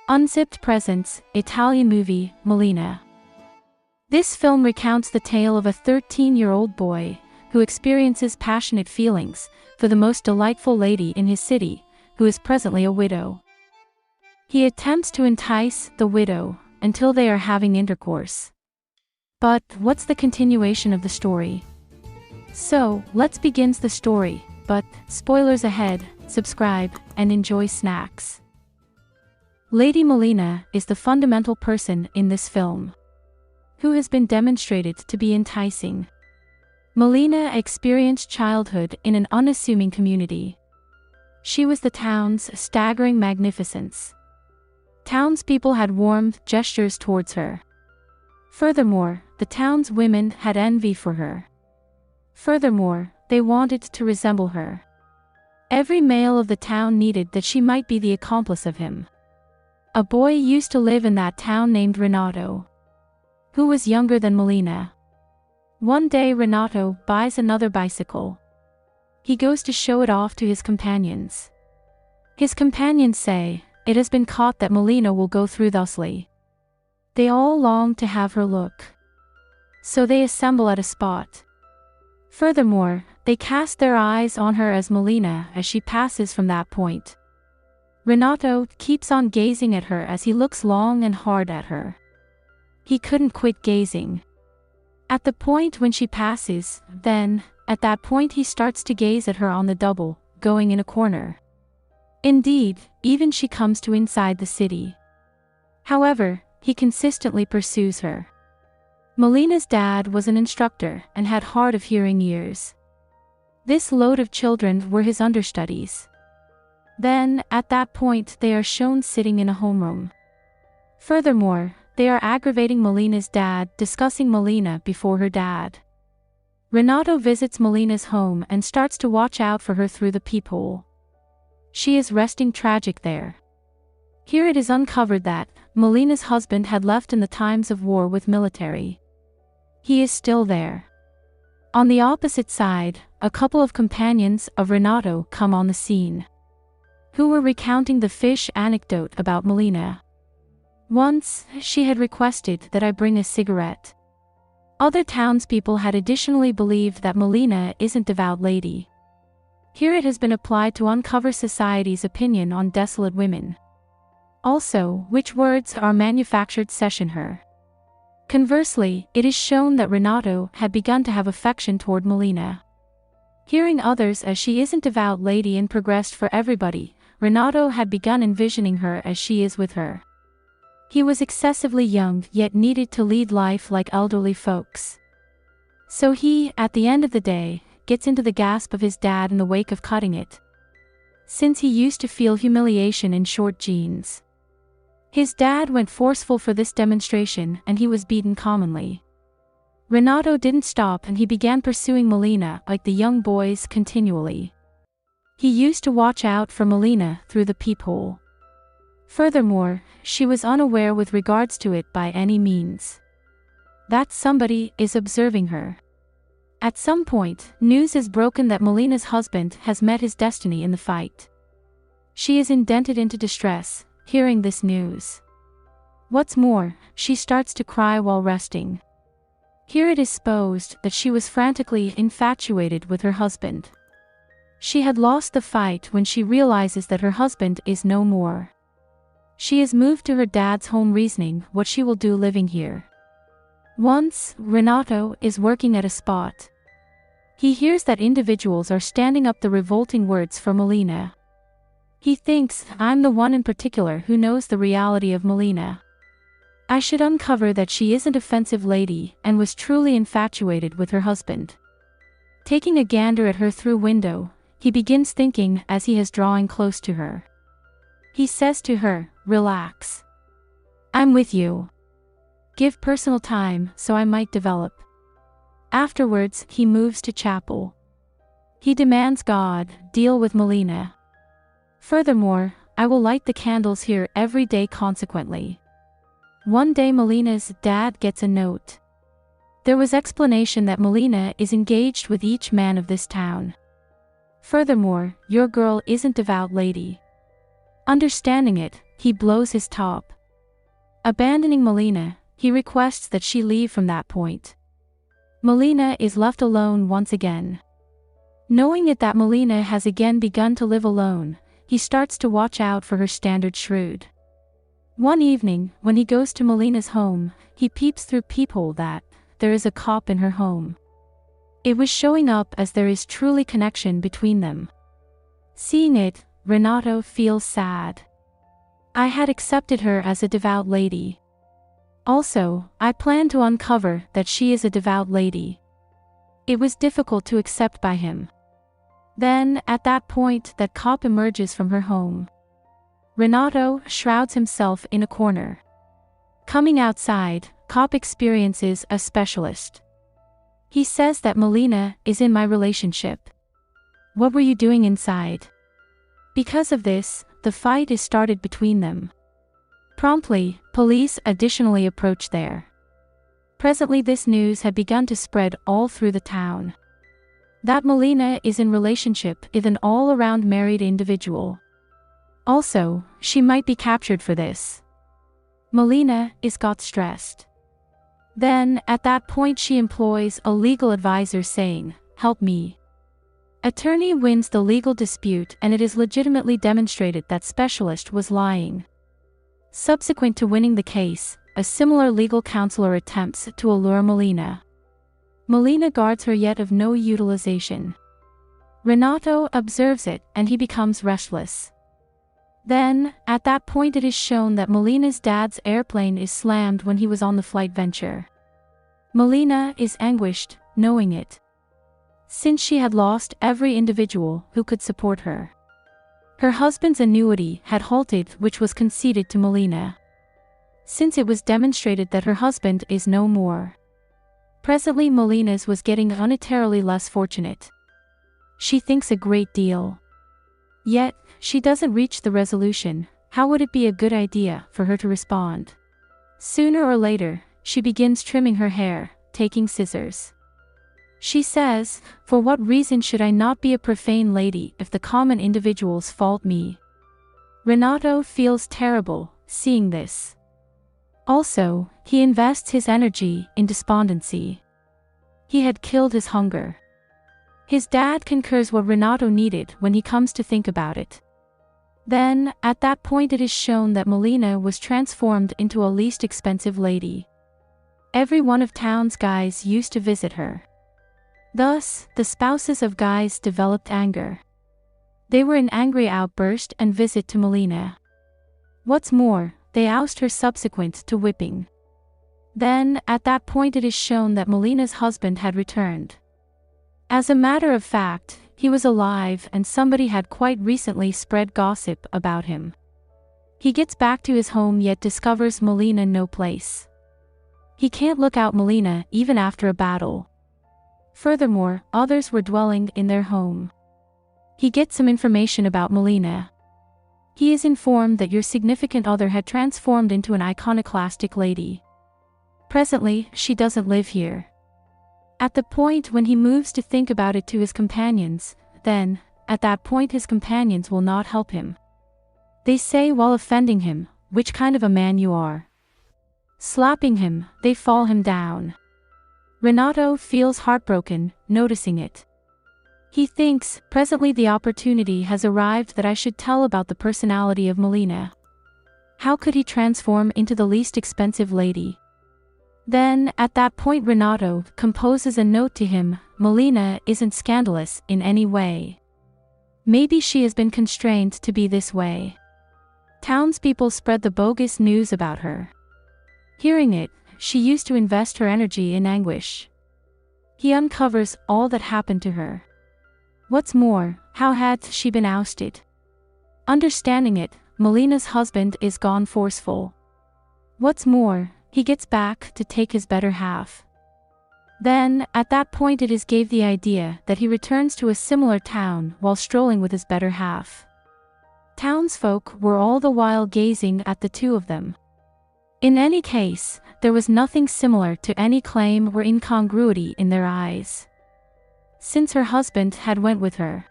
Unzipped presents, Italian movie, Malena. This film recounts the tale of a 13-year-old boy who experiences passionate feelings for the most delightful lady in his city, who is presently a widow. He attempts to entice the widow until they are having intercourse. But what's the continuation of the story? So, let's begin the story, but spoilers ahead, subscribe, and enjoy snacks. Lady Malena is the fundamental person in this film, who has been demonstrated to be enticing. Malena experienced childhood in an unassuming community. She was the town's staggering magnificence. Townspeople had warm gestures towards her. Furthermore, the town's women had envy for her. Furthermore, they wanted to resemble her. Every male of the town needed that she might be the accomplice of him. A boy used to live in that town named Renato, who was younger than Malena. One day Renato buys another bicycle. He goes to show it off to his companions. His companions say, "It has been caught that Malena will go through thusly." They all long to have her look. So they assemble at a spot. Furthermore, they cast their eyes on her as Malena as she passes from that point. Renato keeps on gazing at her as he looks long and hard at her. He couldn't quit gazing. At the point when she passes, then, at that point he starts to gaze at her on the double, going in a corner. Indeed, even she comes to inside the city. However, he consistently pursues her. Malena's dad was an instructor and had hard of hearing years. This load of children were his understudies. Then, at that point they are shown sitting in a homeroom. Furthermore, they are aggravating Malena's dad, discussing Malena before her dad. Renato visits Malena's home and starts to watch out for her through the peephole. She is resting tragic there. Here it is uncovered that Malena's husband had left in the times of war with military. He is still there. On the opposite side, a couple of companions of Renato come on the scene, who were recounting the fish anecdote about Malena. Once, she had requested that I bring a cigarette. Other townspeople had additionally believed that Malena isn't a devout lady. Here it has been applied to uncover society's opinion on desolate women. Also, which words are manufactured session her. Conversely, it is shown that Renato had begun to have affection toward Malena. Hearing others as she isn't a devout lady and progressed for everybody, Renato had begun envisioning her as she is with her. He was excessively young yet needed to lead life like elderly folks. So he, at the end of the day, gets into the gasp of his dad in the wake of cutting it. Since he used to feel humiliation in short jeans. His dad went forceful for this demonstration and he was beaten commonly. Renato didn't stop and he began pursuing Malena like the young boys continually. He used to watch out for Malena through the peephole. Furthermore, she was unaware with regards to it by any means. That somebody is observing her. At some point, news is broken that Malena's husband has met his destiny in the fight. She is indented into distress, hearing this news. What's more, she starts to cry while resting. Here it is supposed that she was frantically infatuated with her husband. She had lost the fight when she realizes that her husband is no more. She is moved to her dad's home reasoning what she will do living here. Once, Renato is working at a spot. He hears that individuals are standing up the revolting words for Malena. He thinks, I'm the one in particular who knows the reality of Malena. I should uncover that she isn't offensive lady and was truly infatuated with her husband. Taking a gander at her through window, he begins thinking as he is drawing close to her. He says to her, relax. I'm with you. Give personal time so I might develop. Afterwards, he moves to chapel. He demands God deal with Malena. Furthermore, I will light the candles here every day consequently. One day Malena's dad gets a note. There was explanation that Malena is engaged with each man of this town. Furthermore, your girl isn't devout lady. Understanding it, he blows his top. Abandoning Malena, he requests that she leave from that point. Malena is left alone once again. Knowing it that Malena has again begun to live alone, he starts to watch out for her standard shrewd. One evening, when he goes to Malena's home, he peeps through peephole that there is a cop in her home. It was showing up as there is truly connection between them. Seeing it, Renato feels sad. I had accepted her as a devout lady. Also, I plan to uncover that she is a devout lady. It was difficult to accept by him. Then, at that point, that cop emerges from her home. Renato shrouds himself in a corner. Coming outside, cop experiences a specialist. He says that Malena is in my relationship. What were you doing inside? Because of this, the fight is started between them. Promptly, police additionally approach there. Presently this news had begun to spread all through the town. That Malena is in relationship with an all-around married individual. Also, she might be captured for this. Malena is got stressed. Then, at that point she employs a legal advisor saying, "Help me." Attorney wins the legal dispute and it is legitimately demonstrated that specialist was lying. Subsequent to winning the case, a similar legal counselor attempts to allure Malena. Malena guards her yet of no utilization. Renato observes it and he becomes restless. Then, at that point it is shown that Malena's dad's airplane is slammed when he was on the flight venture. Malena is anguished, knowing it. Since she had lost every individual who could support her. Her husband's annuity had halted, which was conceded to Malena. Since it was demonstrated that her husband is no more. Presently Malena's was getting monetarily less fortunate. She thinks a great deal. Yet, she doesn't reach the resolution. How would it be a good idea for her to respond? Sooner or later, she begins trimming her hair, taking scissors. She says, "For what reason should I not be a profane lady if the common individuals fault me?" Renato feels terrible, seeing this. Also, he invests his energy in despondency. He had killed his hunger. His dad concurs what Renato needed when he comes to think about it. Then, at that point it is shown that Malena was transformed into a least expensive lady. Every one of town's guys used to visit her. Thus, the spouses of guys developed anger. They were in angry outburst and visit to Malena. What's more, they oust her subsequent to whipping. Then, at that point it is shown that Malena's husband had returned. As a matter of fact, he was alive and somebody had quite recently spread gossip about him. He gets back to his home yet discovers Malena no place. He can't look out Malena even after a battle. Furthermore, others were dwelling in their home. He gets some information about Malena. He is informed that your significant other had transformed into an iconoclastic lady. Presently, she doesn't live here. At the point when he moves to think about it to his companions, then, at that point his companions will not help him. They say while offending him, "Which kind of a man you are." Slapping him, they fall him down. Renato feels heartbroken, noticing it. He thinks, presently the opportunity has arrived that I should tell about the personality of Malena. How could he transform into the least expensive lady? Then, at that point Renato composes a note to him, "Malena isn't scandalous in any way. Maybe she has been constrained to be this way." Townspeople spread the bogus news about her. Hearing it, she used to invest her energy in anguish. He uncovers all that happened to her. What's more, how had she been ousted? Understanding it, Malena's husband is gone forceful. What's more, he gets back to take his better half. Then, at that point it is gave the idea that he returns to a similar town while strolling with his better half. Townsfolk were all the while gazing at the two of them. In any case, there was nothing similar to any claim or incongruity in their eyes. Since her husband had went with her.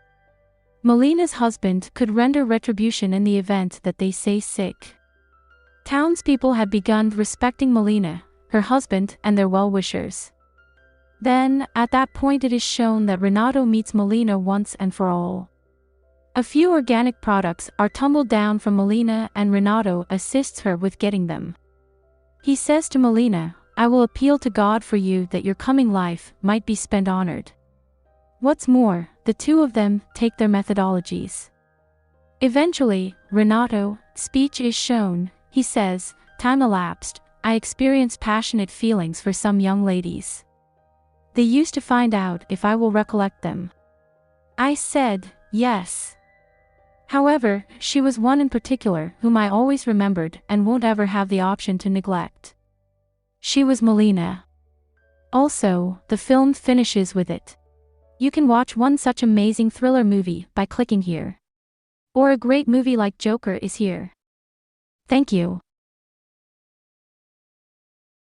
Malena's husband could render retribution in the event that they say sick. Townspeople had begun respecting Malena, her husband, and their well-wishers. Then, at that point, it is shown that Renato meets Malena once and for all. A few organic products are tumbled down from Malena and Renato assists her with getting them. He says to Malena, "I will appeal to God for you that your coming life might be spent honored." What's more, the two of them take their methodologies. Eventually, Renato's speech is shown. He says, "Time elapsed, I experienced passionate feelings for some young ladies. They used to find out if I will recollect them. I said, yes. However, she was one in particular whom I always remembered and won't ever have the option to neglect. She was Malena." Also, the film finishes with it. You can watch one such amazing thriller movie by clicking here. Or a great movie like Joker is here. Thank you.